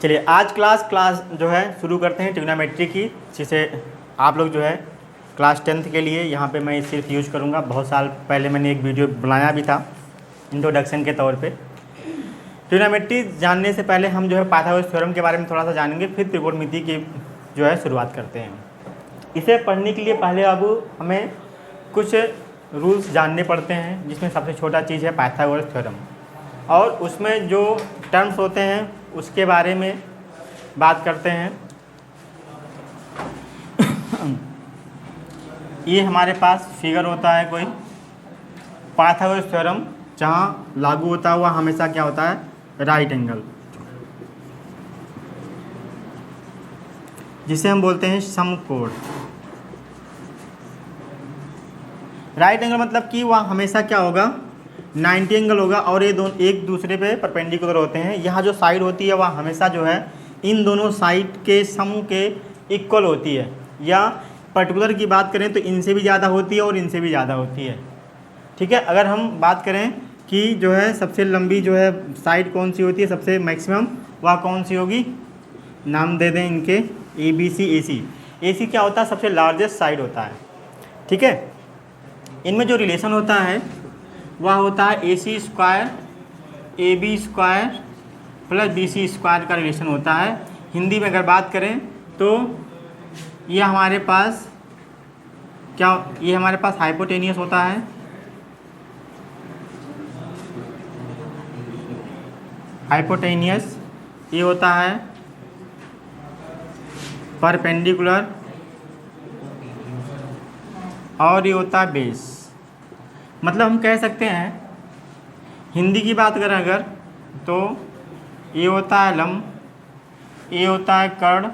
चलिए आज क्लास जो है शुरू करते हैं ट्रिग्नोमेट्री की, जिसे आप लोग जो है क्लास 10th के लिए यहाँ पे मैं सिर्फ यूज करूँगा। बहुत साल पहले मैंने एक वीडियो बनाया भी था इंट्रोडक्शन के तौर पे। ट्रिग्नोमेट्री जानने से पहले हम जो है पाइथागोरस थ्योरम के बारे में थोड़ा सा जानेंगे, फिर त्रिकोणमिति की जो है शुरुआत करते हैं। इसे पढ़ने के लिए पहले अब हमें कुछ रूल्स जानने पड़ते हैं, जिसमें सबसे छोटा चीज़ है पाइथागोरस थ्योरम, और उसमें जो टर्म्स होते हैं उसके बारे में बात करते हैं। ये हमारे पास फिगर होता है कोई पाइथागोरस थ्योरम, जहाँ लागू होता हुआ हमेशा क्या होता है, राइट एंगल, जिसे हम बोलते हैं समकोण। राइट एंगल मतलब कि वह हमेशा क्या होगा, 90 एंगल होगा, और ये दोनों एक दूसरे पे परपेंडिकुलर होते हैं। यहाँ जो साइड होती है वह हमेशा जो है इन दोनों साइड के सम के इक्वल होती है, या पर्टिकुलर की बात करें तो इनसे भी ज़्यादा होती है और इनसे भी ज़्यादा होती है। ठीक है, अगर हम बात करें कि जो है सबसे लंबी जो है साइड कौन सी होती है, सबसे मैक्सिमम, वह कौन सी होगी, नाम दे दें इनके ABC, AC। AC क्या होता है, सबसे लार्जेस्ट साइड होता है। ठीक है, इनमें जो रिलेशन होता है वह होता है AC square AB square plus BC square का रिलेशन होता है। हिंदी में अगर बात करें तो ये हमारे पास क्या, ये हमारे पास हाइपोटेनियस होता है, हाइपोटेनियस, ये होता है परपेंडिकुलर, और ये होता है बेस। मतलब हम कह सकते हैं, हिंदी की बात करें अगर, तो ये होता है लंब, ये होता है कर्ण,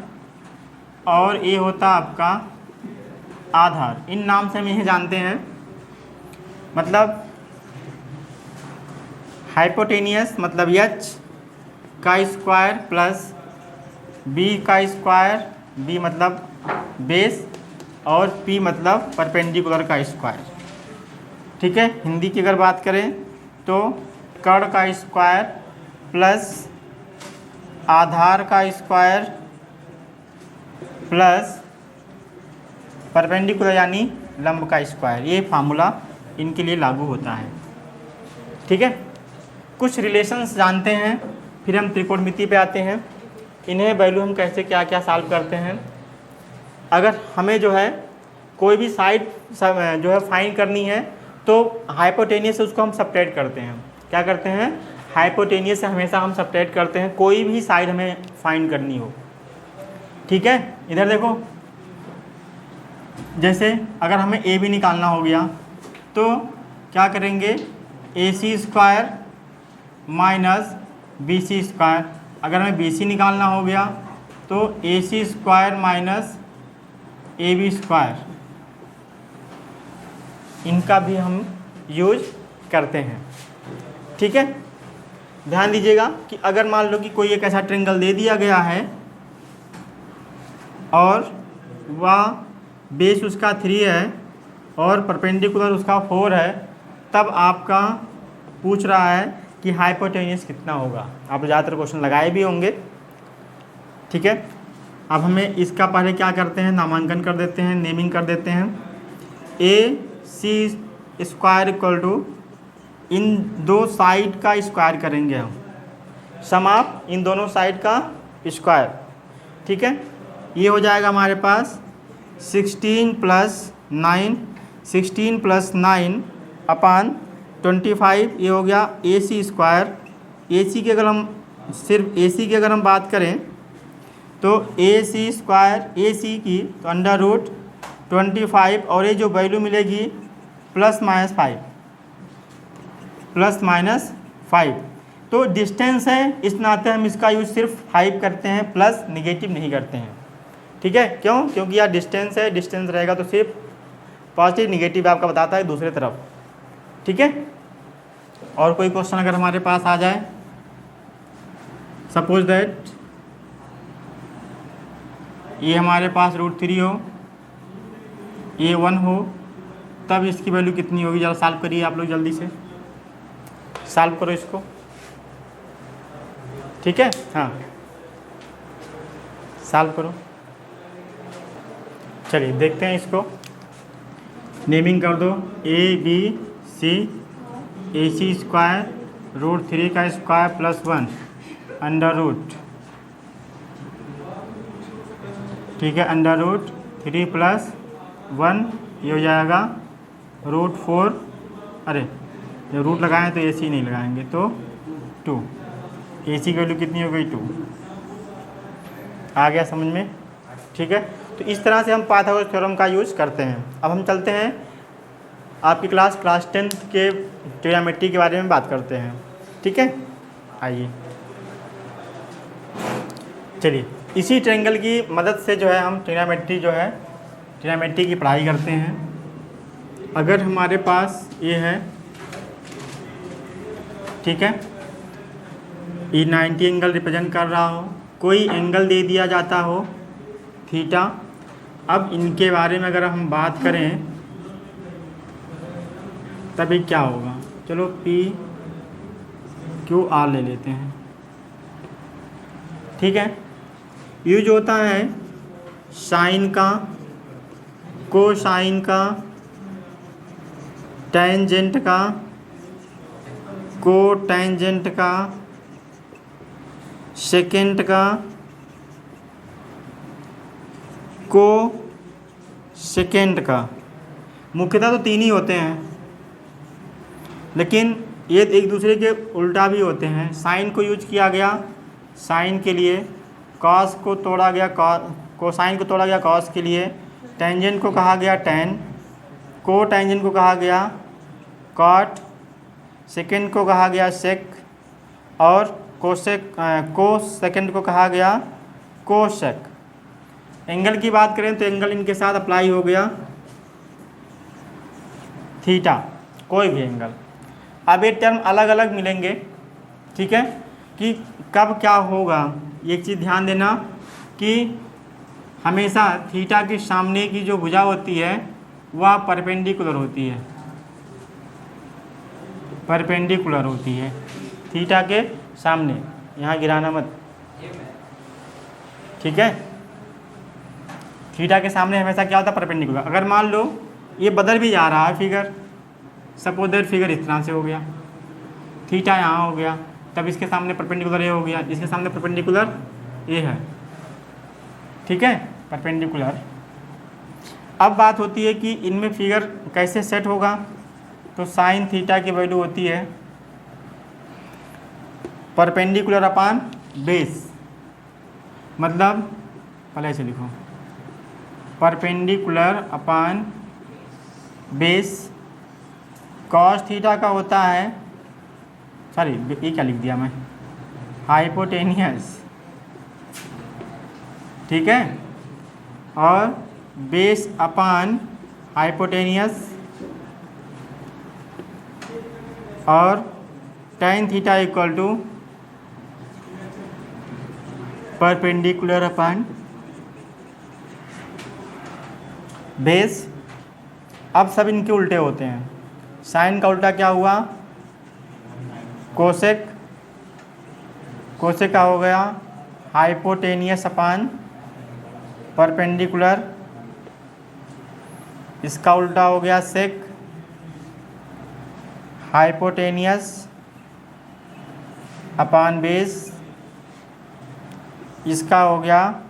और ये होता है आपका आधार। इन नाम से हम यह जानते हैं। मतलब हाइपोटेनियस मतलब H का स्क्वायर प्लस B का स्क्वायर, B मतलब बेस, और P मतलब परपेंडिकुलर का स्क्वायर। ठीक है, हिंदी की अगर बात करें तो कर्ण का स्क्वायर प्लस आधार का स्क्वायर प्लस परपेंडिकुलर यानी लंब का स्क्वायर, ये फार्मूला इनके लिए लागू होता है। ठीक है, कुछ रिलेशंस जानते हैं, फिर हम त्रिकोणमिति पे आते हैं। इन्हें वैल्यू हम कैसे क्या क्या सॉल्व करते हैं। अगर हमें जो है कोई भी साइड जो है फाइंड करनी है तो हाइपोटेनियस से उसको हम सब्ट्रैक्ट करते हैं। क्या करते हैं, हाइपोटेनियस से हमेशा हम सब्ट्रैक्ट करते हैं कोई भी साइड हमें फाइंड करनी हो। ठीक है, इधर देखो, जैसे अगर हमें AB निकालना हो गया तो क्या करेंगे, AC square minus BC square. अगर हमें BC निकालना हो गया तो AC square minus AB square, इनका भी हम यूज करते हैं। ठीक है, ध्यान दीजिएगा कि अगर मान लो कि कोई एक ऐसा ट्रायंगल दे दिया गया है और वह बेस उसका 3 है और परपेंडिकुलर उसका 4 है, तब आपका पूछ रहा है कि हाइपोटेनियस कितना होगा। आप ज़्यादातर क्वेश्चन लगाए भी होंगे। ठीक है, अब हमें इसका पहले क्या करते हैं, नामांकन कर देते हैं, नेमिंग कर देते हैं। AC स्क्वायर इक्वल टू, इन दो साइड का स्क्वायर करेंगे हम, सम ऑफ इन दोनों साइड का स्क्वायर। ठीक है, ये हो जाएगा हमारे पास 16 प्लस 9 अपान 25, ये हो गया AC स्क्वायर। AC की अगर हम सिर्फ AC की अगर हम बात करें तो AC स्क्वायर AC की तो अंडर रूट 25, और ये जो वैल्यू मिलेगी प्लस माइनस 5। तो डिस्टेंस है, इस नाते हम इसका यूज सिर्फ 5 करते हैं, प्लस निगेटिव नहीं करते हैं। ठीक है, क्यों, क्योंकि यार डिस्टेंस है, डिस्टेंस रहेगा तो सिर्फ पॉजिटिव निगेटिव आपका बताता है दूसरे तरफ। ठीक है, और कोई क्वेश्चन अगर हमारे पास आ जाए, सपोज दैट ये हमारे पास √3 हो, ये 1 हो, तब इसकी वैल्यू कितनी होगी। जरा सॉल्व करिए आप लोग, जल्दी से सॉल्व करो इसको। ठीक है। हाँ सॉल्व करो। चलिए देखते हैं इसको, नेमिंग कर दो। ABC AC² √3 का स्क्वायर प्लस 1 अंडर रूट, ठीक है, अंडर रूट 3 प्लस 1 ये हो जाएगा √4, अरे जब रूट लगाएं तो AC नहीं लगाएंगे तो 2, AC की वैल्यू कितनी हो गई 2। आ गया समझ में, ठीक है। तो इस तरह से हम पाइथागोरस थ्योरम का यूज करते हैं। अब हम चलते हैं आपकी क्लास 10th के ट्रिग्नोमेट्री के बारे में बात करते हैं, ठीक है। आइए चलिए इसी ट्रायंगल की मदद से जो है हम ट्रिग्नोमेट्री की पढ़ाई करते हैं। अगर हमारे पास ये है, ठीक है, ये 90 एंगल रिप्रेजेंट कर रहा हो, कोई एंगल दे दिया जाता हो थीटा। अब इनके बारे में अगर हम बात करें तभी क्या होगा, चलो PQR ले लेते हैं, ठीक है। यूज होता है साइन का, कोसाइन का, टेंजेंट का, कोटेंजेंट का, सेकेंड का, को सेकेंड का। मुख्यतः तो 3 ही होते हैं, लेकिन ये एक दूसरे के उल्टा भी होते हैं। साइन को यूज किया गया साइन के लिए, कॉस को तोड़ा गया कोसाइन को तोड़ा गया कॉस के लिए, टेंजेंट को कहा गया टेन, को टेंजेंट को कहा गया कॉट, सेकेंड को कहा गया सेक, और को सेकेंड को कहा गया कोसेक। एंगल की बात करें तो एंगल इनके साथ अप्लाई हो गया थीटा, कोई भी एंगल। अब ये टर्म अलग अलग मिलेंगे, ठीक है, कि कब क्या होगा। एक चीज़ ध्यान देना कि हमेशा थीटा के सामने की जो भुजा होती है वह परपेंडिकुलर होती है, परपेंडिकुलर होती है थीटा के सामने। यहाँ गिराना मत, ठीक है। थीटा के सामने हमेशा क्या होता है, परपेंडिकुलर। अगर मान लो ये बदल भी जा रहा है फिगर, सपोज दैट फिगर इस तरह से हो गया, थीटा यहाँ हो गया, तब इसके सामने परपेंडिकुलर ये हो गया, इसके सामने परपेंडिकुलर ये है, ठीक है, परपेंडिकुलर। अब बात होती है कि इनमें फिगर कैसे सेट होगा। तो साइन थीटा की वैल्यू होती है परपेंडिकुलर अपान बेस, मतलब पहले ऐसे लिखो, perpendicular upon base. Cos theta का होता है, सॉरी ये क्या लिख दिया मैं, हाइपोटेनियस, ठीक है, और बेस अपान हाइपोटेनियस, और tan theta equal to perpendicular upon base. अब सब इनके उल्टे होते हैं। साइन का उल्टा क्या हुआ, कोसेक, कोसेक का हो गया हाइपोटेनियस अपान परपेंडिकुलर, इसका उल्टा हो गया सेक, हाइपोटेनियस अपान बेस, इसका हो गया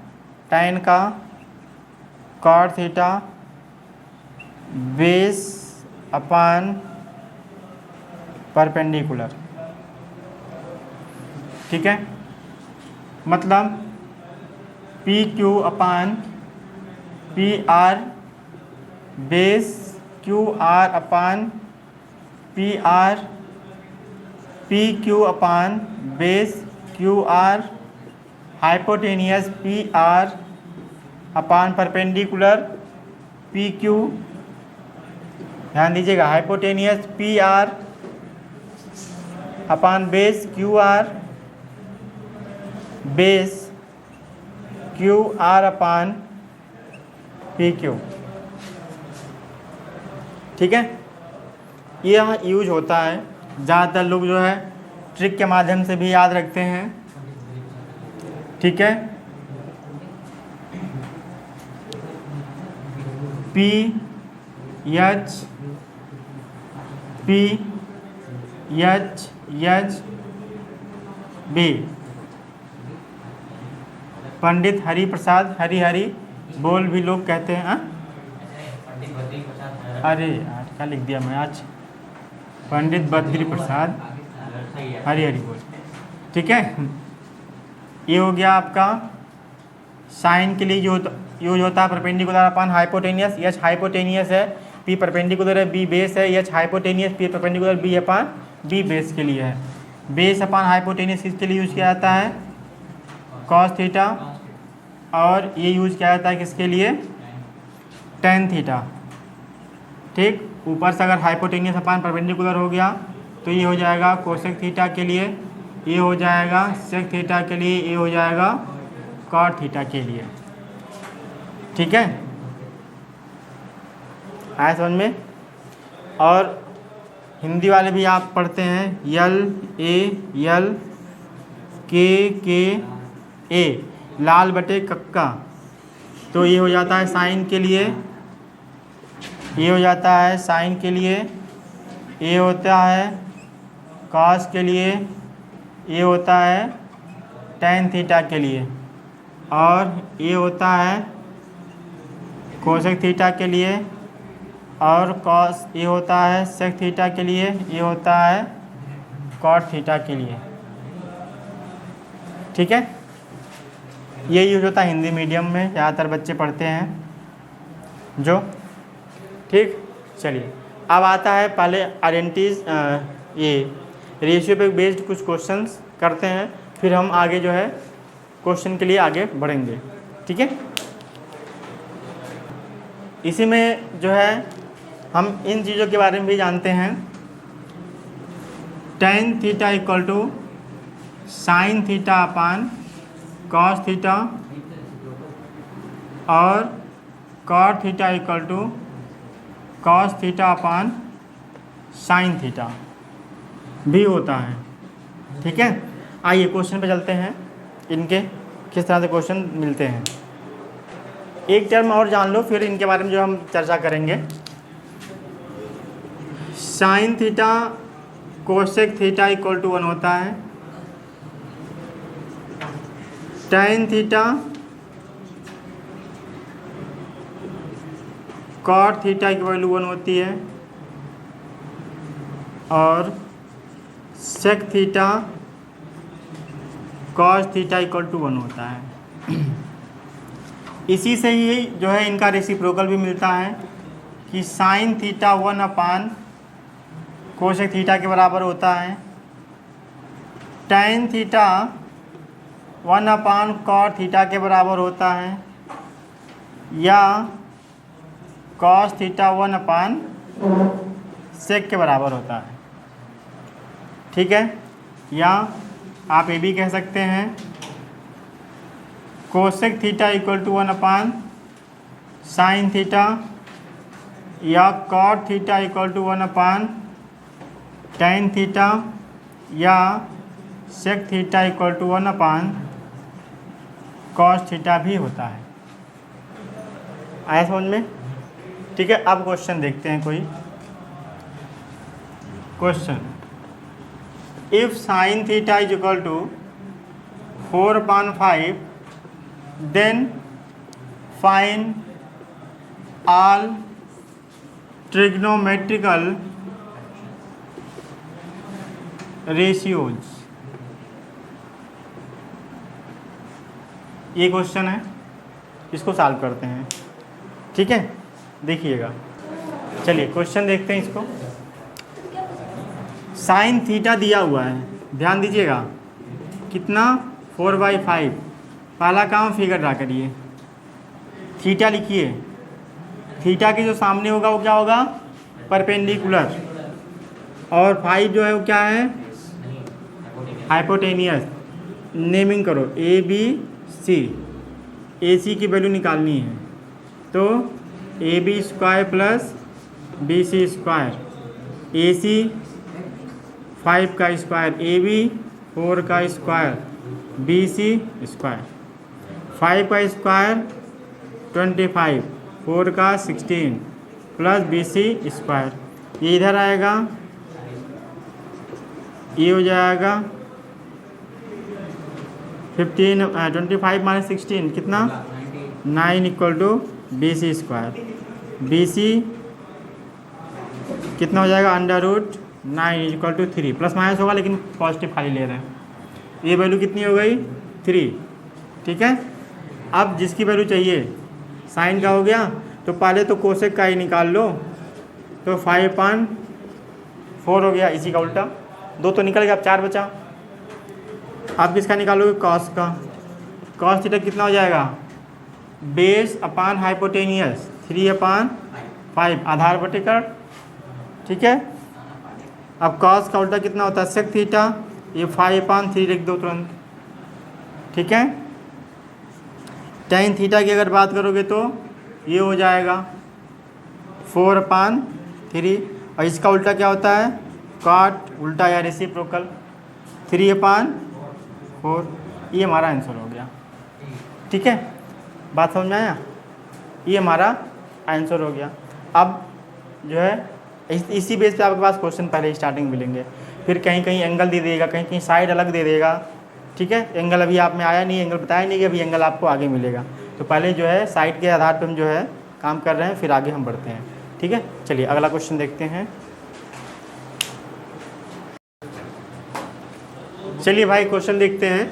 tan का cot theta base upon perpendicular, ठीक है। मतलब PQ upon PR base QR upon PR, PQ upon base QR, hypotenuse PR upon perpendicular PQ। ध्यान दीजिएगा, hypotenuse PR upon base QR, base QR upon PQ, ठीक है। ये use होता है, ज़्यादातर लोग जो है ट्रिक के माध्यम से भी याद रखते हैं, ठीक है, पी एच बी। पंडित हरि प्रसाद, हरि बोल भी लोग कहते हैं। अरे यार क्या लिख दिया मैं आज, पंडित बद्री प्रसाद हरि बोल। ठीक है, ये हो गया आपका साइन के लिए यूज होता है perpendicular upon hypotenuse. H hypotenuse है, पी परपेंडिकुलर है, बी बेस है। H hypotenuse, P perpendicular, B upon B base के लिए है। बेस अपन हाइपोटेनियस किसके लिए यूज किया जाता है? Cos theta. और ये यूज किया जाता है किसके लिए? Tan theta. ठीक, ऊपर से अगर हाइपोटेनियस अपन परपेंडिकुलर हो गया तो ये हो जाएगा कोसेक थीटा के लिए, ये हो जाएगा सेक थीटा के लिए, ये हो जाएगा कॉट थीटा के लिए। ठीक है, आया समझ में? और हिंदी वाले भी आप पढ़ते हैं यल के ए, लाल बटे कक्का। तो ये हो जाता है साइन के लिए, ये हो जाता है साइन के लिए, ये होता है कॉस के लिए, ये होता है टेन थीटा के लिए, और ये होता है कोसेक थीटा के लिए, और कॉस ये होता है सेक थीटा के लिए, ये होता है कॉट थीटा के लिए। ठीक है, ये यूज होता है हिंदी मीडियम में, ज़्यादातर बच्चे पढ़ते हैं जो। ठीक, चलिए अब आता है पहले आइडेंटिटीज, ये रेशियो पे बेस्ड कुछ क्वेश्चंस करते हैं, फिर हम आगे जो है क्वेश्चन के लिए आगे बढ़ेंगे। ठीक है, इसी में जो है हम इन चीज़ों के बारे में भी जानते हैं। Tan theta equal to sine theta upon cos theta, और cot theta equal to cos theta upon sine theta भी होता है। ठीक है, आइए क्वेश्चन पे चलते हैं, इनके किस तरह से क्वेश्चन मिलते हैं। एक टर्म और जान लो, फिर इनके बारे में जो हम चर्चा करेंगे। Sine theta cosec theta equal to 1 होता है। टेन थीटा कॉट थीटा की वैल्यू 1 होती है, और sec theta cos theta equal to 1 होता है। इसी से ही जो है इनका रेसिप्रोकल भी मिलता है कि साइन थीटा 1 अपान कोसेक थीटा के बराबर होता है। टेन थीटा 1 अपान कॉट थीटा के बराबर होता है, या कॉस थीटा 1 अपान सेक के बराबर होता है। ठीक है, या आप ये भी कह सकते हैं cosec theta equal to 1 upon sine theta, या cot theta equal to 1 upon tan theta, या sec theta equal to 1 upon cos theta भी होता है। आया समझ में? ठीक है, अब क्वेश्चन देखते हैं कोई question. If sine theta is equal to 4/5, then find all trigonometrical ratios. ये क्वेश्चन है, इसको सॉल्व करते हैं। ठीक है, देखिएगा, चलिए क्वेश्चन देखते हैं इसको। साइन थीटा दिया हुआ है, ध्यान दीजिएगा, कितना 4/5। पहला काम फिगर ड्रा करिए, थीटा लिखिए। थीटा के जो सामने होगा वो क्या होगा? परपेंडिकुलर, और 5 जो है वो क्या है? हाइपोटेनियस। नेमिंग करो ए बी सी, ए सी की वैल्यू निकालनी है, तो A B square plus B C square, A C 5 का स्क्वायर, ए बी 4 का स्क्वायर, BC स्क्वायर, 5 का स्क्वायर 25, 4 का 16 प्लस BC स्क्वायर, ये इधर आएगा, ये हो जाएगा 25 माइनस 16 कितना 9 equal to BC square, BC कितना हो जाएगा √9 इक्वल टू 3, प्लस माइनस होगा लेकिन पॉजिटिव खाली ले रहे हैं। ये वैल्यू कितनी हो गई 3, ठीक है। अब जिसकी वैल्यू चाहिए साइन का हो गया, तो पहले तो कोसेक का ही निकाल लो, तो 5/4 हो गया, इसी का उल्टा 2 तो निकल गया, अब 4 बचा। आप किसका निकालोगे कॉस का, कॉस थीटा कितना हो जाएगा बेस अपान हाइपोटेनियस 3/5 आधार बटे कर, ठीक है। अब कॉस का उल्टा कितना होता है सेक थीटा, ये 5/3 लिख दो तुरंत, ठीक है। टेन थीटा की अगर बात करोगे तो ये हो जाएगा 4/3, और इसका उल्टा क्या होता है कॉट, उल्टा या रेसिप्रोकल 3/4, ये हमारा आंसर हो गया, ठीक है। बात समझ में आया, ये हमारा आंसर हो गया। अब जो है इसी बेस पे आपके पास क्वेश्चन पहले स्टार्टिंग मिलेंगे, फिर कहीं कहीं एंगल दे देगा, कहीं कहीं साइड अलग दे देगा, ठीक है। एंगल अभी आप में आया नहीं, एंगल बताया नहीं कि अभी एंगल आपको आगे मिलेगा, तो पहले जो है साइड के आधार पर हम जो है काम कर रहे हैं, फिर आगे हम बढ़ते हैं, ठीक है। चलिए अगला क्वेश्चन देखते हैं। चलिए भाई क्वेश्चन देखते हैं।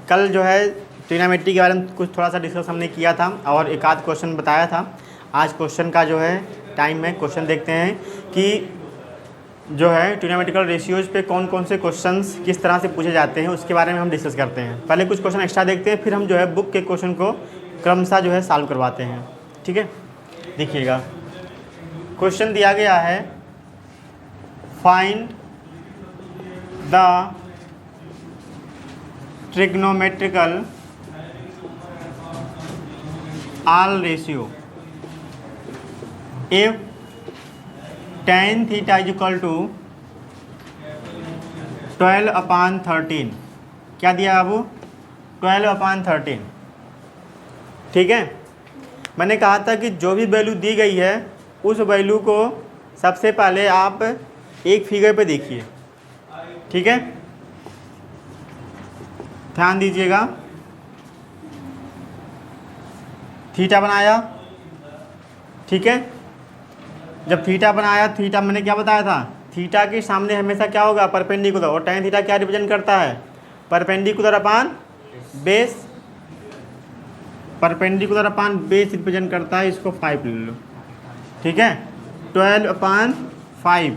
कल जो है ट्रिग्नोमेट्री के बारे में कुछ थोड़ा सा डिस्कस हमने किया था और एक आध क्वेश्चन बताया था। आज क्वेश्चन का जो है टाइम में क्वेश्चन देखते हैं कि जो है ट्रिग्नोमेट्रिकल रेशियोज पे कौन कौन से क्वेश्चंस किस तरह से पूछे जाते हैं, उसके बारे में हम डिस्कस करते हैं। पहले कुछ क्वेश्चन एक्स्ट्रा देखते हैं, फिर हम जो है बुक के क्वेश्चन को क्रमशः जो है सॉल्व करवाते हैं, ठीक है। देखिएगा क्वेश्चन दिया गया है, find the trigonometrical all ratio if tan theta is equal to 12/13, क्या दिया बाबू 12/13, ठीक है। मैंने कहा था कि जो भी वैल्यू दी गई है उस वैल्यू को सबसे पहले आप एक फिगर पे देखिए, ठीक है। ध्यान दीजिएगा, थीटा बनाया, ठीक है। जब थीटा बनाया, थीटा मैंने क्या बताया था, थीटा के सामने हमेशा क्या होगा परपेंडिकुलर, और tan थीटा क्या रिप्रेजेंट करता है perpendicular upon base, perpendicular upon base represent करता है, इसको 5 ले लो, ठीक है 12/5।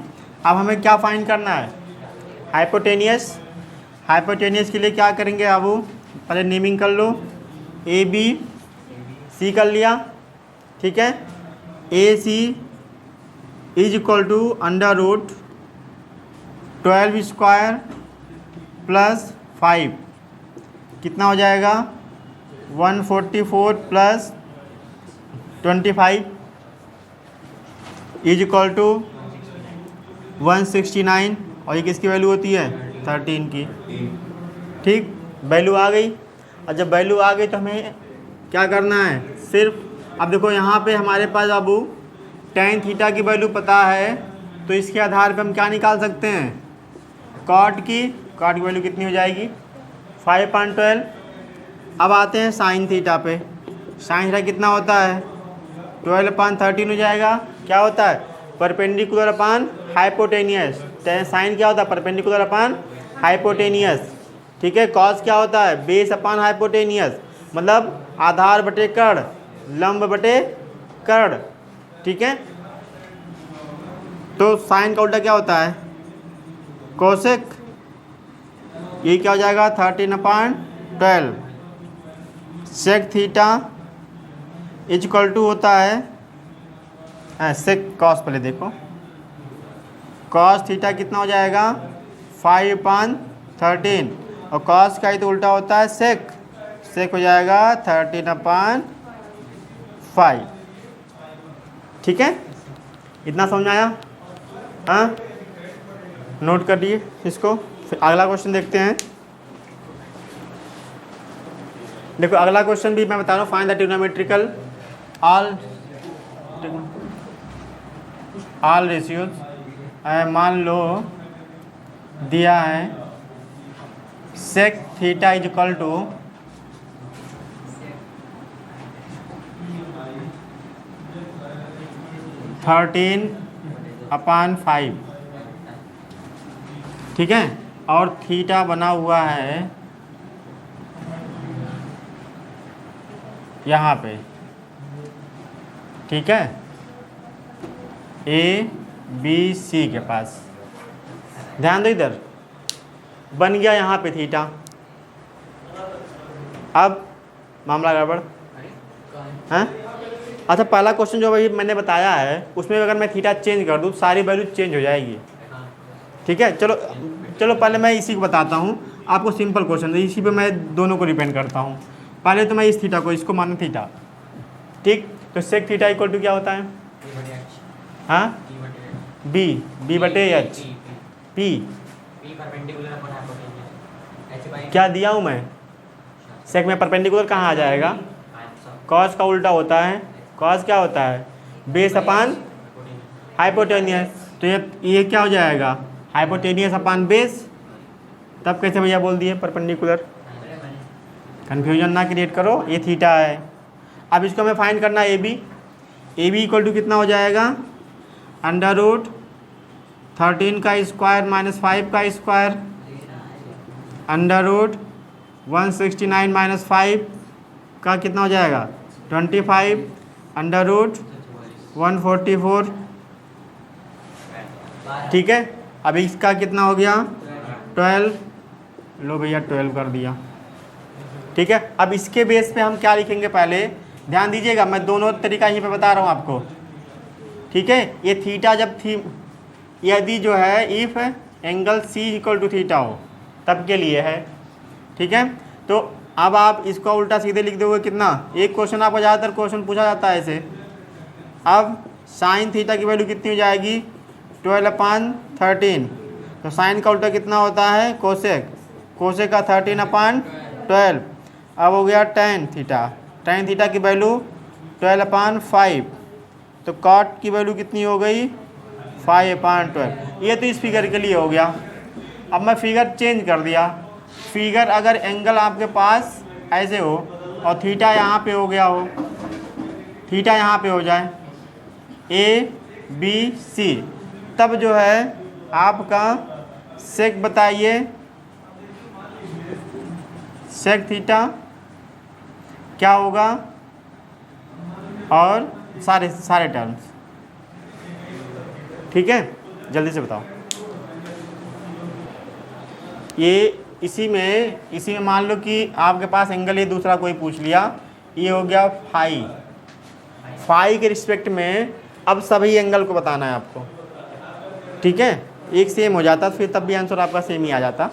अब हमें क्या फाइंड करना है हाइपोटेनियस, हाइपोटेनियस के लिए क्या करेंगे आप, पहले नेमिंग कर लो, ABC कर लिया, ठीक है। AC is equal to √12 square plus 5, कितना हो जाएगा 144 प्लस 25 इज इक्वल टू 169, और ये किसकी वैल्यू होती है 13 की, ठीक। वैल्यू आ गई, और जब वैल्यू आ गई तो हमें क्या करना है सिर्फ, अब देखो यहाँ पे हमारे पास बाबू tan थीटा की वैल्यू पता है, तो इसके आधार पे हम क्या निकाल सकते हैं कॉट की वैल्यू कितनी हो जाएगी 5/12। अब आते हैं साइन थीटा पे, साइन थीटा कितना होता है 12/13 हो जाएगा, क्या होता है परपेंडिकुलर अपान हाइपोटेनियस, साइन क्या होता है परपेंडिकुलर अपान हाइपोटेनियस, ठीक है। कॉस क्या होता है बेस अपान हाइपोटेनियस, मतलब आधार बटे कर्ण, लंब बटे कर्ण, ठीक है। तो साइन का उल्टा क्या होता है कोसेक, ये क्या हो जाएगा 13/12। Sec theta is equal to होता है सेक कॉस, पहले देखो कॉस थीटा कितना हो जाएगा 5/13, और कॉस का ही तो उल्टा होता है सेक, सेक हो जाएगा 13/5, ठीक है। इतना समझ आया, हाँ नोट कर लिए इसको। फिर अगला क्वेश्चन देखते हैं। देखो अगला क्वेश्चन भी मैं बता रहा हूँ, find the trigonometrical all ratios. मान लो दिया है sec theta is equal to 13/5, ठीक है, और थीटा बना हुआ है यहाँ पे, ठीक है, ए बी सी के पास। ध्यान दो इधर बन गया यहाँ पे थीटा। अब मामला गड़बड़ है। अच्छा पहला क्वेश्चन जो अभी मैंने बताया है उसमें अगर मैं थीटा चेंज कर दूँ सारी वैल्यू चेंज हो जाएगी, ठीक है। चलो चलो पहले मैं इसी को बताता हूँ आपको, सिंपल क्वेश्चन है, इसी पे मैं दोनों को डिपेंड करता हूँ। पहले तो मैं इस थीटा को, इसको माना थीटा, ठीक। तो सेक थीटा इक्वल टू क्या होता है, हाँ, बी बटे एच पी। क्या दिया हूँ मैं, सेक में परपेंडिकुलर कहाँ आ जाएगा, कॉस का उल्टा होता है, कॉस क्या होता है, बेस अपान हाइपोटेनियस। तो ये क्या हो जाएगा, हाइपोटेनियस अपान बेस। तब कैसे भैया बोल दिए परपेंडिकुलर, कन्फ्यूजन ना क्रिएट करो, ये थीटा है। अब इसको हमें फाइंड करना है ए बी इक्वल टू कितना हो जाएगा, √13 का स्क्वायर माइनस 5 का स्क्वायर, √169 माइनस 5 का कितना हो जाएगा 25, √144, ठीक है। अब इसका कितना हो गया 12, लो भैया 12 कर दिया, ठीक है। अब इसके बेस पे हम क्या लिखेंगे, पहले ध्यान दीजिएगा, मैं दोनों तरीका यहीं पे बता रहा हूँ आपको, ठीक है। ये थीटा जब थी, यदि जो है if angle C equal to theta हो तब के लिए है, ठीक है। तो अब आप इसको उल्टा सीधे लिख दोगे कितना, एक क्वेश्चन आपको ज़्यादातर क्वेश्चन पूछा जाता है ऐसे। अब साइन थीटा की वैल्यू कितनी हो जाएगी 12/13, तो साइन का उल्टा कितना होता है कोसेक, कोसेक का 13/12। अब हो गया टेन थीटा की वैल्यू 12/5, तो कॉट की वैल्यू कितनी हो गई 5/12। ये तो इस फिगर के लिए हो गया। अब मैं फिगर चेंज कर दिया, फिगर अगर एंगल आपके पास ऐसे हो और थीटा यहाँ पे हो गया हो, थीटा यहाँ पे हो जाए ए बी सी, तब जो है आपका सेक बताइए, सेक थीटा क्या होगा, और सारे टर्म्स, ठीक है। जल्दी से बताओ। ये इसी में मान लो कि आपके पास एंगल ये दूसरा कोई पूछ लिया, ये हो गया फाई के रिस्पेक्ट में। अब सभी एंगल को बताना है आपको, ठीक है। एक सेम हो जाता फिर तब भी आंसर आपका सेम ही आ जाता।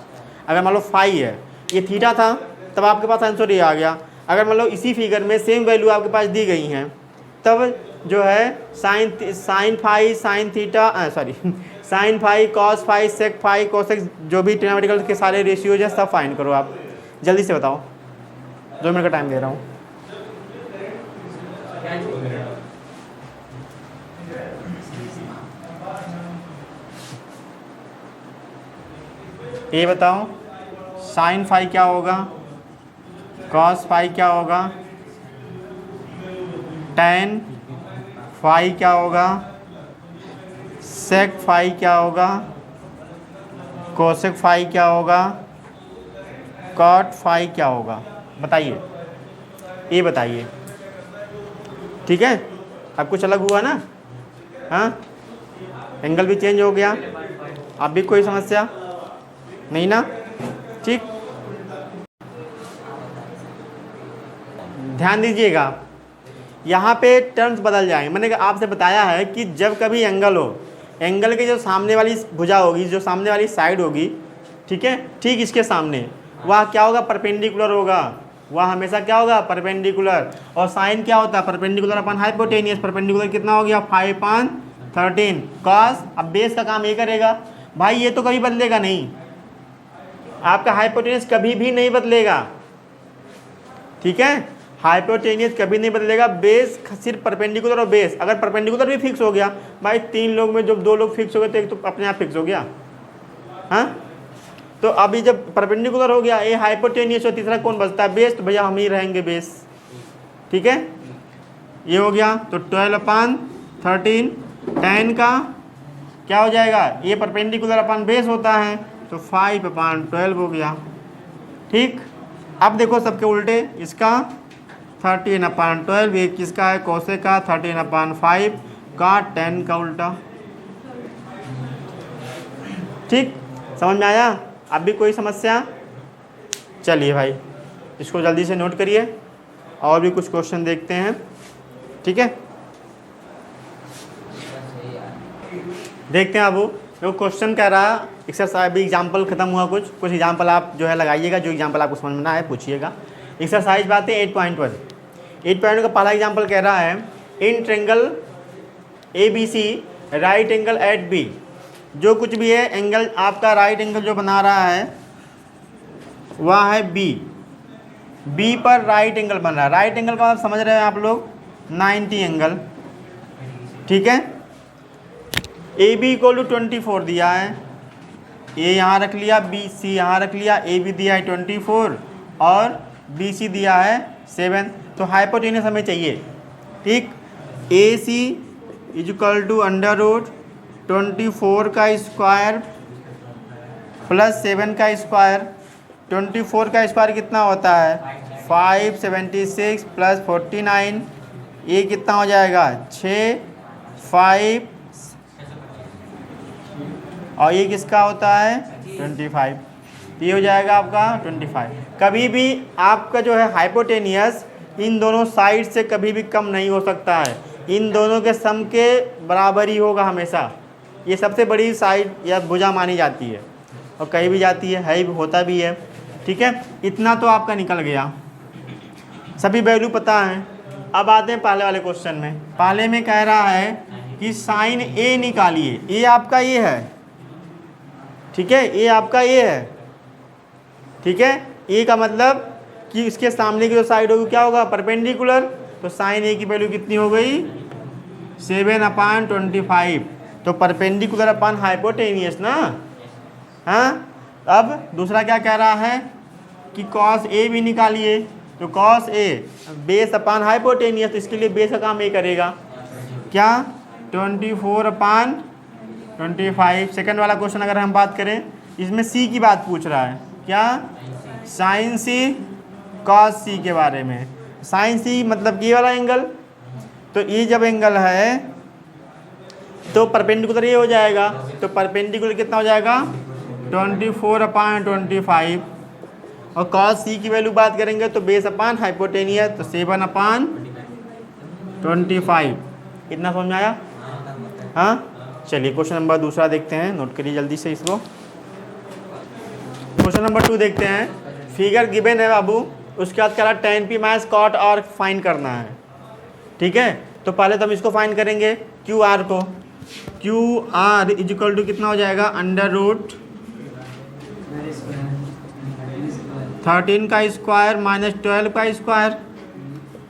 अगर मान लो फाई है, ये थीटा था, तब आपके पास आंसर ये आ गया। अगर मान लो इसी फिगर में सेम वैल्यू आपके पास दी गई हैं, तब जो है sine phi sine theta sine phi cos phi sec phi cosec, जो भी ट्रिग्नोमेट्रिकल के सारे रेशियोज हैं सब फाइंड करो आप। जल्दी से बताओ, 2 मिनट का टाइम दे रहा हूँ। ये बताओ साइन फाई क्या होगा, कॉस फाई क्या होगा, टेन फाई क्या होगा, सेक फाई क्या होगा, कोसेक फाई क्या होगा, कॉट फाई क्या होगा, बताइए, ये बताइए, ठीक है। अब कुछ अलग हुआ ना, हाँ, एंगल भी चेंज हो गया, अब भी कोई समस्या नहीं ना, ठीक। ध्यान दीजिएगा, यहाँ पे टर्म्स बदल जाएंगे। मैंने आपसे बताया है कि जब कभी एंगल हो, एंगल के जो सामने वाली भुजा होगी, जो सामने वाली साइड होगी, ठीक है, ठीक इसके सामने वह क्या होगा परपेंडिकुलर होगा, वह हमेशा क्या होगा परपेंडिकुलर। और साइन क्या होता है परपेंडिकुलर अपन हाइपोटेनियस, परपेंडिकुलर कितना हो गया 5/13 कॉस। अब बेस का काम ये करेगा भाई, ये तो कभी बदलेगा नहीं, आपका हाइपोटेनियस कभी भी नहीं बदलेगा, ठीक है। हाइपोटेनियस कभी नहीं बदलेगा, बेस सिर्फ परपेंडिकुलर और बेस। अगर परपेंडिकुलर भी फिक्स हो गया भाई, 3 लोग में जब 2 लोग फिक्स हो गए तो एक तो अपने आप फिक्स हो गया। हाँ, तो अभी जब परपेंडिकुलर हो गया, ये हाइपोटेनियस और तीसरा कौन बचता है? बेस। तो भैया हम ही रहेंगे बेस। ठीक है, ये हो गया। तो 12/13 tan का क्या हो जाएगा? ये परपेंडिकुलर अपन बेस होता है, तो 5/12 हो गया। ठीक, अब देखो सबके उल्टे, इसका 13/12, ये किसका है? कोसेक का 13/5 का tan का उल्टा। ठीक, समझ में आया? अब भी कोई समस्या? चलिए भाई, इसको जल्दी से नोट करिए, और भी कुछ क्वेश्चन देखते हैं। ठीक है, देखते हैं। अब वो क्वेश्चन कह रहा, एक्सरसाइज भी एग्जाम्पल खत्म हुआ, कुछ एग्जाम्पल आप जो है लगाइएगा, जो एग्जाम्पल आपको समझ में ना आए पूछिएगा। एक्सरसाइज बात है 8.1। 8.1 का पहला एग्जाम्पल कह रहा है, in triangle ABC right angle at B। जो कुछ भी है एंगल आपका, राइट एंगल जो बना रहा है वह है B पर राइट एंगल बन रहा है। राइट एंगल का आप समझ रहे हैं आप लोग, 90 एंगल। ठीक है, AB = 24 दिया है, A यहाँ रख लिया, BC यहाँ रख लिया, AB दिया है 24 और BC दिया है 7। तो हाइपोटेनस हमें चाहिए। ठीक, AC = √24 का स्क्वायर प्लस 7 का स्क्वायर। 24 का स्क्वायर कितना होता है? 576 प्लस 49, ये कितना हो जाएगा? 6, 5, और ये किसका होता है? 25। ये हो जाएगा आपका 25। कभी भी आपका जो है हाइपोटेनियस इन दोनों साइड से कभी भी कम नहीं हो सकता है, इन दोनों के सम के बराबर ही होगा हमेशा। ये सबसे बड़ी साइड या भुजा मानी जाती है, और कहीं भी जाती है भी, होता भी है। ठीक है, इतना तो आपका निकल गया, सभी वैल्यू पता है। अब आते हैं पहले वाले क्वेश्चन में। पहले में कह रहा है कि साइन A निकालिए। ये आपका ये है, ठीक है, ये आपका ये है। ठीक है, ए का मतलब कि इसके सामने की जो साइड होगी क्या होगा? परपेंडिकुलर। तो साइन A की वैल्यू कितनी हो गई? 7/25। तो परपेंडिकुलर अपन हाइपोटेनियस ना। हाँ, अब दूसरा क्या कह रहा है कि cos A भी निकालिए। तो cos A base upon hypotenuse, इसके लिए बेस का काम A करेगा। क्या? 24/25। सेकंड वाला क्वेश्चन अगर हम बात करें, इसमें C की बात पूछ रहा है। क्या? साइन C cos C के बारे में। साइन C मतलब ये वाला एंगल। तो ये जब एंगल है तो परपेंडिकुलर ये हो जाएगा। तो परपेंडिकुलर कितना हो जाएगा? 24/25। और cos C की वैल्यू बात करेंगे तो बेस अपान हाइपोटेनियस, तो 7/25। इतना समझ में आया? हाँ, चलिए क्वेश्चन नंबर दूसरा देखते हैं, नोट करिए जल्दी से इसको। क्वेश्चन नंबर 2 देखते हैं। फिगर गिवन है बाबू, उसके बाद कह रहा tan P minus cot R find करना है। ठीक है, तो पहले तो हम इसको फाइंड करेंगे QR को। QR इक्वल टू कितना हो जाएगा? √13 का स्क्वायर माइनस 12 का स्क्वायर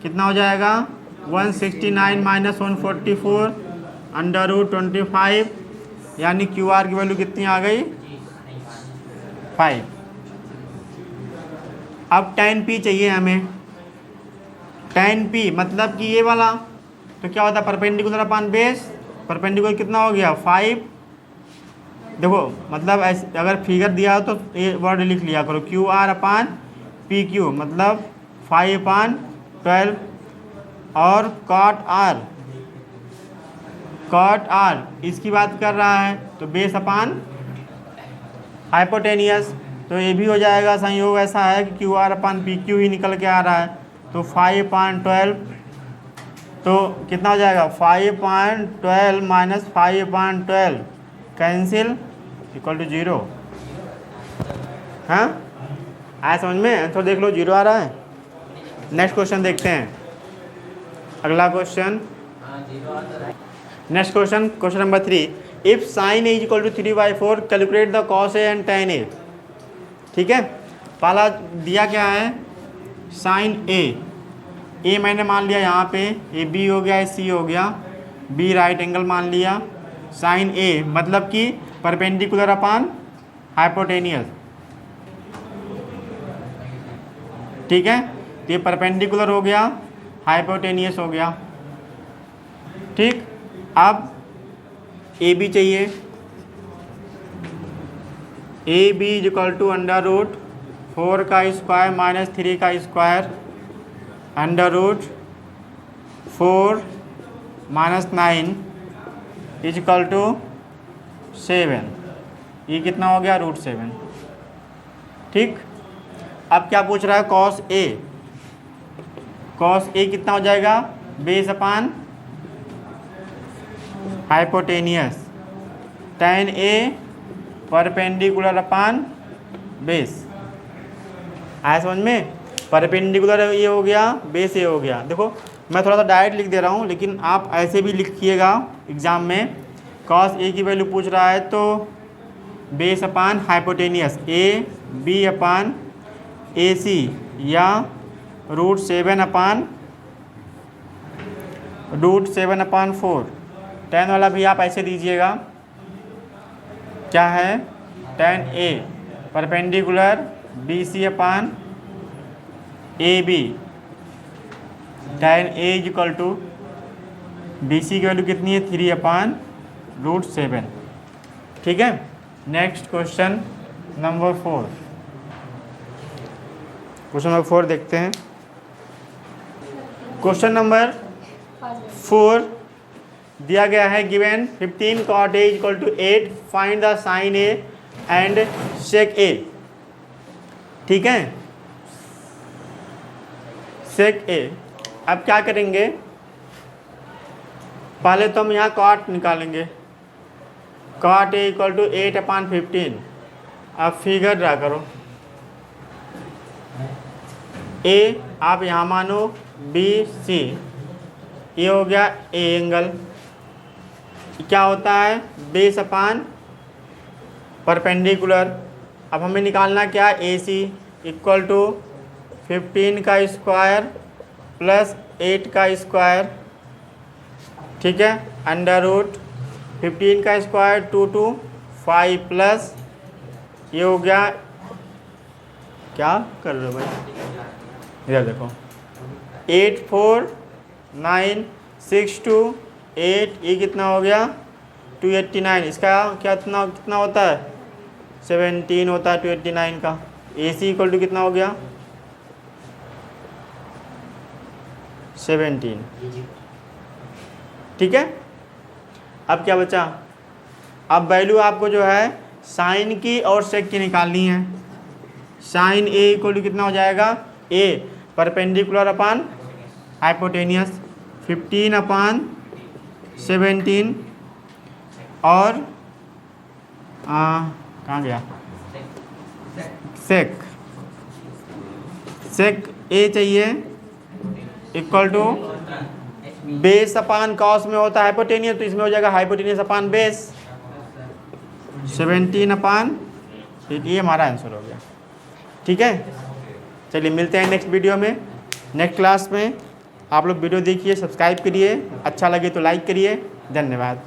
कितना हो जाएगा? 169 माइनस 144 √25, यानी QR की वैल्यू कितनी आ गई? 5। अब tan P चाहिए हमें। tan P मतलब कि ये वाला, तो क्या होता है? Perpendicular upon base. परपेंडिकुलर कितना हो गया? 5। देखो मतलब ऐसे अगर फिगर दिया हो तो ये वर्ड लिख लिया करो, QR/PQ मतलब 5/12। और cot R इसकी बात कर रहा है, तो बेस अपान हाइपोटेनियस। तो ये भी हो जाएगा, संयोग ऐसा है कि QR/PQ ही निकल के आ रहा है। तो 5/12, तो कितना हो जाएगा? 5/12 माइनस 5/12 कैंसिल इक्वल टू 0। हाँ, आया समझ में? तो देख लो 0 आ रहा है। नेक्स्ट क्वेश्चन देखते हैं, अगला क्वेश्चन। Next question, question number 3। If sine A equal to 3/4 calculate the cos A and tan A। ठीक है, पहला दिया क्या है? साइन ए मैंने मान लिया यहाँ पे, ए बी हो गया, सी हो गया, बी राइट एंगल मान लिया, साइन ए मतलब कि परपेंडिकुलर अपान हाइपोटेनियस, ठीक है। तो ये परपेंडिकुलर हो गया, हाइपोटेनियस हो गया, ठीक। अब ए बी चाहिए, A B is equal to under root 4 का स्क्वायर माइनस 3 का square under root 4 minus 9 is equal to 7। ये कितना हो गया, √7, ठीक। अब क्या पूछ रहा है, कॉस ए कितना हो जाएगा, base upon hypotenuse, tan A perpendicular upon base. आया समझ में, परपेंडिकुलर ये हो गया, बेस ये हो गया। देखो मैं थोड़ा सा डायरेक्ट लिख दे रहा हूँ, लेकिन आप ऐसे भी लिखिएगा एग्जाम में। कॉस ए की वैल्यू पूछ रहा है तो base upon hypotenuse, A B upon A C या √7/4। tan वाला भी आप ऐसे दीजिएगा, क्या है, tan A perpendicular B C upon A B, tan A is equal to B C की वैल्यू कितनी है, 3/√7, ठीक है। Next question number 4, question number 4 देखते हैं। क्वेश्चन नंबर 4 दिया गया है, given 15 cot A equal to 8, find the sine A and sec A, ठीक है, सेक ए। अब क्या करेंगे, पहले तो हम यहाँ cot निकालेंगे, cot A इक्वल टू 8/15। अब फिगर ड्रा करो, ए आप यहाँ मानो बी सी, ये हो गया ए एंगल, क्या होता है, बेस अपान परपेंडिकुलर। अब हमें निकालना क्या, ए सी इक्वल टू 15 का स्क्वायर प्लस 8 का स्क्वायर, ठीक है, अंडर रूट 15 का स्क्वायर 2 to 5 प्लस ये हो गया, क्या कर रहे हो भाई, इधर देखो, 8 4 9 6 2 8, ये कितना हो गया, 289। इसका कितना होता है, 17 होता है 289 का। ए सी इक्वल टू कितना हो गया, 17, ठीक है। अब क्या बचा, अब वैल्यू आपको जो है साइन की और सेक की निकालनी है। साइन ए इक्वल टू कितना हो जाएगा, ए परपेंडिकुलर अपान हाइपोटेनियस 15/17 और कहाँ गया, सेक ए चाहिए equal to base upon cos में होता है हाइपोटेनियस, तो इसमें हो जाएगा हाइपोटेनियस अपान बेस 17/8। ये हमारा आंसर हो गया, ठीक है। चलिए मिलते हैं नेक्स्ट वीडियो में, नेक्स्ट क्लास में। आप लोग वीडियो देखिए, सब्सक्राइब करिए, अच्छा लगे तो लाइक करिए। धन्यवाद।